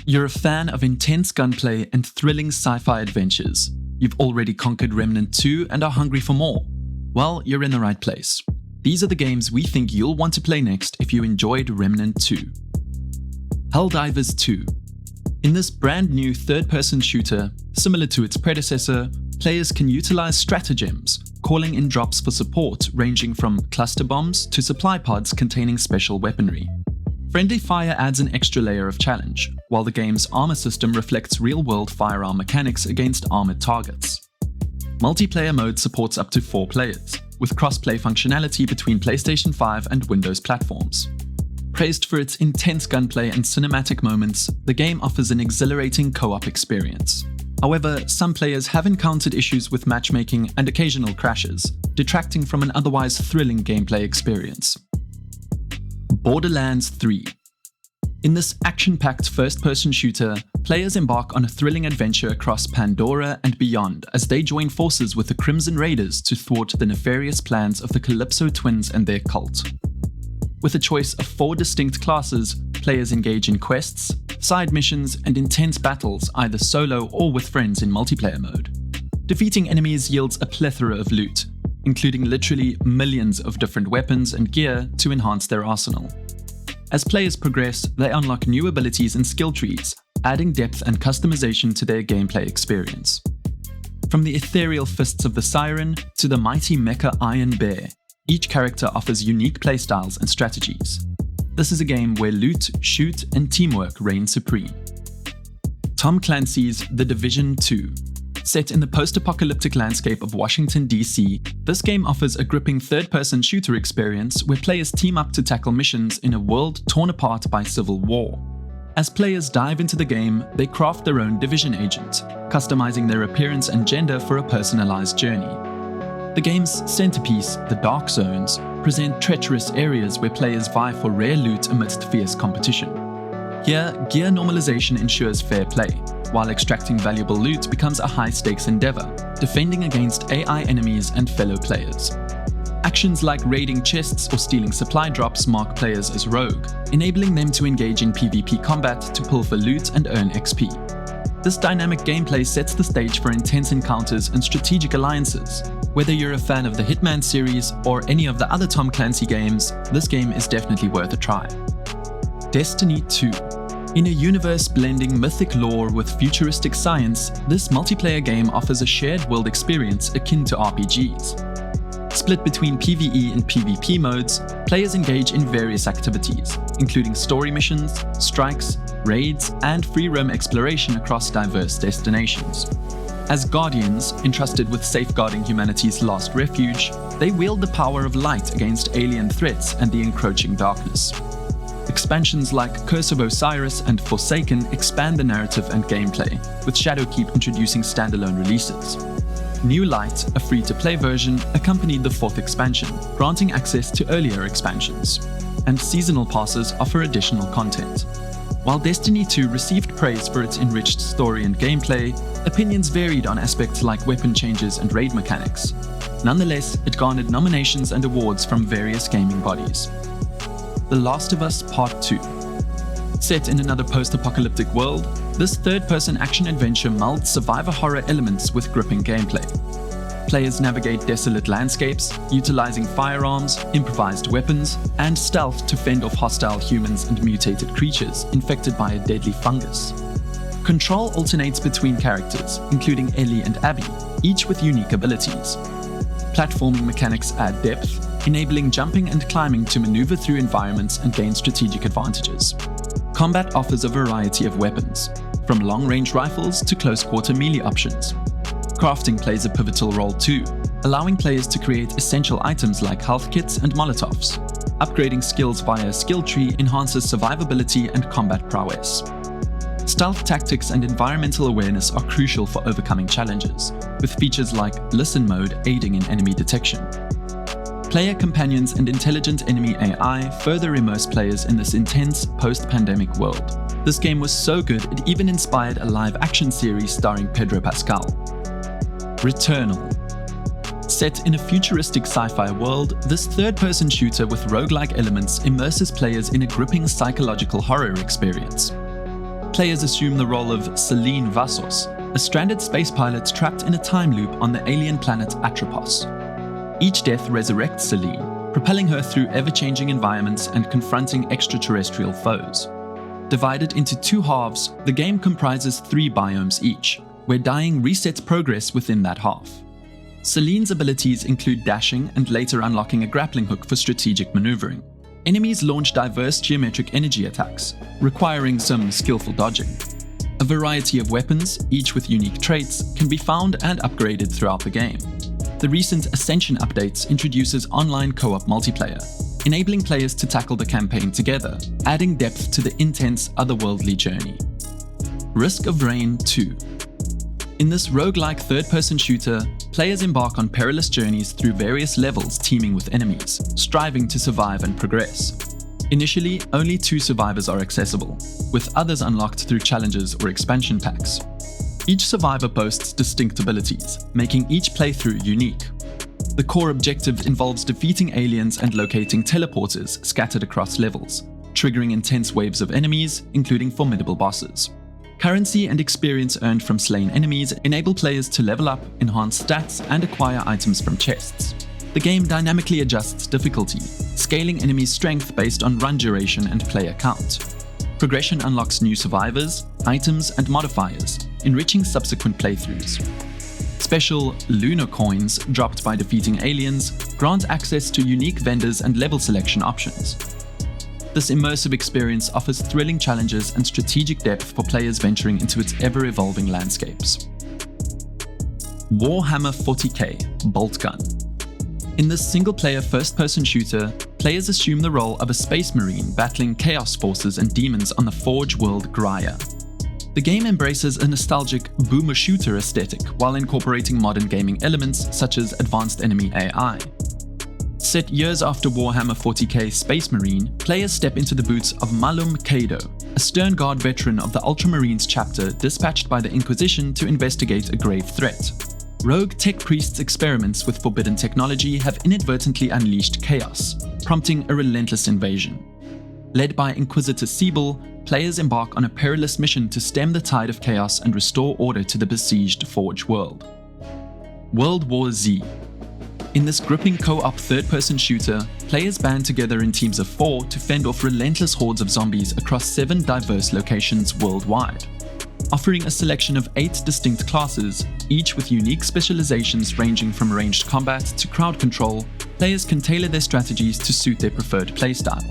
You're a fan of intense gunplay and thrilling sci-fi adventures. You've already conquered Remnant 2 and are hungry for more. Well, you're in the right place. These are the games we think you'll want to play next if you enjoyed Remnant 2. Helldivers 2. In this brand new third-person shooter, similar to its predecessor, players can utilize stratagems, calling in drops for support ranging from cluster bombs to supply pods containing special weaponry. Friendly fire adds an extra layer of challenge, while the game's armor system reflects real-world firearm mechanics against armored targets. Multiplayer mode supports up to 4 players, with cross-play functionality between PlayStation 5 and Windows platforms. Praised for its intense gunplay and cinematic moments, the game offers an exhilarating co-op experience. However, some players have encountered issues with matchmaking and occasional crashes, detracting from an otherwise thrilling gameplay experience. Borderlands 3. In this action-packed first-person shooter, players embark on a thrilling adventure across Pandora and beyond as they join forces with the Crimson Raiders to thwart the nefarious plans of the Calypso twins and their cult. With a choice of 4 distinct classes, players engage in quests, side missions, and intense battles either solo or with friends in multiplayer mode. Defeating enemies yields a plethora of loot, including literally millions of different weapons and gear to enhance their arsenal. As players progress, they unlock new abilities and skill trees, adding depth and customization to their gameplay experience. From the ethereal fists of the Siren to the mighty mecha Iron Bear, each character offers unique playstyles and strategies. This is a game where loot, shoot, and teamwork reign supreme. Tom Clancy's The Division 2. Set in the post-apocalyptic landscape of Washington, D.C., this game offers a gripping third-person shooter experience where players team up to tackle missions in a world torn apart by civil war. As players dive into the game, they craft their own Division agent, customizing their appearance and gender for a personalized journey. The game's centerpiece, the Dark Zones, present treacherous areas where players vie for rare loot amidst fierce competition. Here, gear normalization ensures fair play, while extracting valuable loot becomes a high-stakes endeavor, defending against AI enemies and fellow players. Actions like raiding chests or stealing supply drops mark players as rogue, enabling them to engage in PvP combat to pull for loot and earn XP. This dynamic gameplay sets the stage for intense encounters and strategic alliances. Whether you're a fan of the Hitman series or any of the other Tom Clancy games, this game is definitely worth a try. Destiny 2. In a universe blending mythic lore with futuristic science, this multiplayer game offers a shared world experience akin to RPGs. Split between PvE and PvP modes, players engage in various activities, including story missions, strikes, raids, and free roam exploration across diverse destinations. As guardians, entrusted with safeguarding humanity's last refuge, they wield the power of light against alien threats and the encroaching darkness. Expansions like Curse of Osiris and Forsaken expand the narrative and gameplay, with Shadowkeep introducing standalone releases. New Light, a free-to-play version, accompanied the 4th expansion, granting access to earlier expansions, and seasonal passes offer additional content. While Destiny 2 received praise for its enriched story and gameplay, opinions varied on aspects like weapon changes and raid mechanics. Nonetheless, it garnered nominations and awards from various gaming bodies. The Last of Us Part 2. Set in another post-apocalyptic world, this third-person action-adventure melds survivor horror elements with gripping gameplay. Players navigate desolate landscapes, utilizing firearms, improvised weapons, and stealth to fend off hostile humans and mutated creatures infected by a deadly fungus. Control alternates between characters, including Ellie and Abby, each with unique abilities. Platforming mechanics add depth, enabling jumping and climbing to maneuver through environments and gain strategic advantages. Combat offers a variety of weapons, from long-range rifles to close-quarter melee options. Crafting plays a pivotal role too, allowing players to create essential items like health kits and molotovs. Upgrading skills via a skill tree enhances survivability and combat prowess. Stealth tactics and environmental awareness are crucial for overcoming challenges, with features like Listen mode aiding in enemy detection. Player companions and intelligent enemy AI further immerse players in this intense post-pandemic world. This game was so good it even inspired a live-action series starring Pedro Pascal. Returnal. Set in a futuristic sci-fi world, this third-person shooter with roguelike elements immerses players in a gripping psychological horror experience. players assume the role of Celine Vassos, a stranded space pilot trapped in a time loop on the alien planet Atropos. Each death resurrects Celine, propelling her through ever-changing environments and confronting extraterrestrial foes. Divided into two halves, the game comprises 3 biomes each, where dying resets progress within that half. Celine's abilities include dashing and later unlocking a grappling hook for strategic maneuvering. Enemies launch diverse geometric energy attacks, requiring some skillful dodging. A variety of weapons, each with unique traits, can be found and upgraded throughout the game. The recent Ascension updates introduces online co-op multiplayer, enabling players to tackle the campaign together, adding depth to the intense otherworldly journey. Risk of Rain 2. In this roguelike third-person shooter, players embark on perilous journeys through various levels teeming with enemies, striving to survive and progress. Initially, only 2 survivors are accessible, with others unlocked through challenges or expansion packs. Each survivor boasts distinct abilities, making each playthrough unique. The core objective involves defeating aliens and locating teleporters scattered across levels, triggering intense waves of enemies, including formidable bosses. Currency and experience earned from slain enemies enable players to level up, enhance stats, and acquire items from chests. The game dynamically adjusts difficulty, scaling enemies' strength based on run duration and player count. Progression unlocks new survivors, items, and modifiers, enriching subsequent playthroughs. Special Lunar Coins, dropped by defeating aliens, grant access to unique vendors and level selection options. This immersive experience offers thrilling challenges and strategic depth for players venturing into its ever-evolving landscapes. Warhammer 40k Boltgun. In this single-player first-person shooter, players assume the role of a space marine battling chaos forces and demons on the Forge world Graia. The game embraces a nostalgic boomer shooter aesthetic while incorporating modern gaming elements such as advanced enemy AI. Set years after Warhammer 40k Space Marine, players step into the boots of Malum Kado, a stern guard veteran of the Ultramarines chapter dispatched by the Inquisition to investigate a grave threat. Rogue tech priests' experiments with forbidden technology have inadvertently unleashed chaos, prompting a relentless invasion. Led by Inquisitor Siebel, players embark on a perilous mission to stem the tide of chaos and restore order to the besieged Forge world. World War Z. In this gripping co-op third-person shooter, players band together in teams of 4 to fend off relentless hordes of zombies across 7 diverse locations worldwide. Offering a selection of 8 distinct classes, each with unique specializations ranging from ranged combat to crowd control, players can tailor their strategies to suit their preferred playstyle.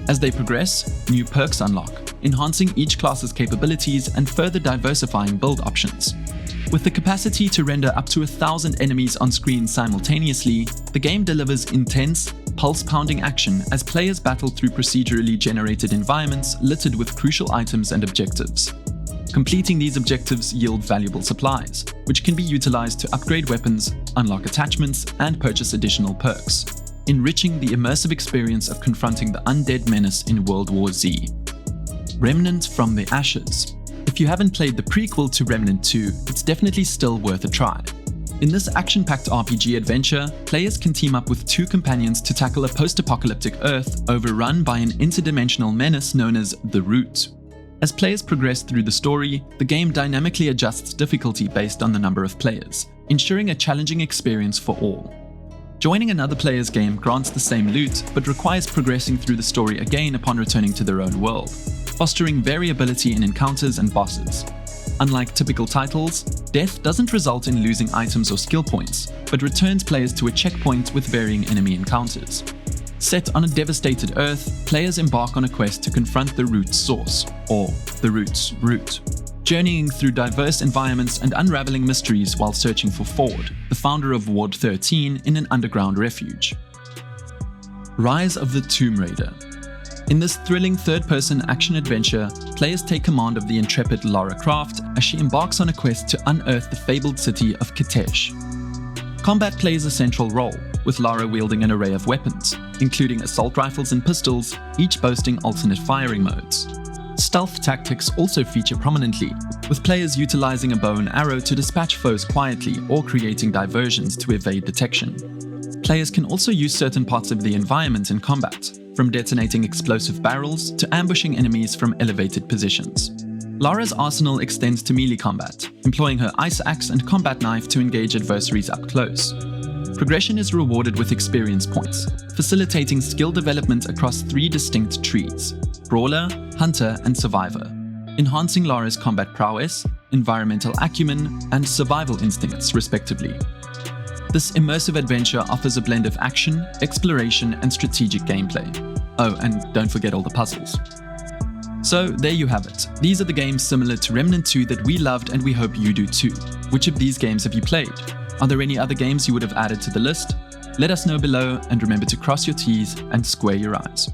As they progress, new perks unlock, enhancing each class's capabilities and further diversifying build options. With the capacity to render up to 1,000 enemies on screen simultaneously, the game delivers intense, pulse-pounding action as players battle through procedurally generated environments littered with crucial items and objectives. Completing these objectives yield valuable supplies, which can be utilized to upgrade weapons, unlock attachments, and purchase additional perks, enriching the immersive experience of confronting the undead menace in World War Z. Remnant from the Ashes. If you haven't played the prequel to Remnant 2, it's definitely still worth a try. In this action-packed RPG adventure, players can team up with 2 companions to tackle a post-apocalyptic Earth overrun by an interdimensional menace known as the Root. As players progress through the story, the game dynamically adjusts difficulty based on the number of players, ensuring a challenging experience for all. Joining another player's game grants the same loot, but requires progressing through the story again upon returning to their own world, fostering variability in encounters and bosses. Unlike typical titles, death doesn't result in losing items or skill points, but returns players to a checkpoint with varying enemy encounters. Set on a devastated Earth, players embark on a quest to confront the Root's source, or the Root's root, journeying through diverse environments and unraveling mysteries while searching for Ford, the founder of Ward 13, in an underground refuge. Rise of the Tomb Raider. In this thrilling third-person action-adventure, players take command of the intrepid Lara Croft as she embarks on a quest to unearth the fabled city of Kitezh. Combat plays a central role, with Lara wielding an array of weapons, including assault rifles and pistols, each boasting alternate firing modes. Stealth tactics also feature prominently, with players utilizing a bow and arrow to dispatch foes quietly or creating diversions to evade detection. Players can also use certain parts of the environment in combat, from detonating explosive barrels to ambushing enemies from elevated positions. Lara's arsenal extends to melee combat, employing her ice axe and combat knife to engage adversaries up close. Progression is rewarded with experience points, facilitating skill development across 3 distinct trees: Brawler, Hunter, and Survivor, enhancing Lara's combat prowess, environmental acumen, and survival instincts, respectively. This immersive adventure offers a blend of action, exploration, and strategic gameplay. Oh, and don't forget all the puzzles. So there you have it. These are the games similar to Remnant 2 that we loved and we hope you do too. Which of these games have you played? Are there any other games you would have added to the list? Let us know below, and remember to cross your T's and square your I's.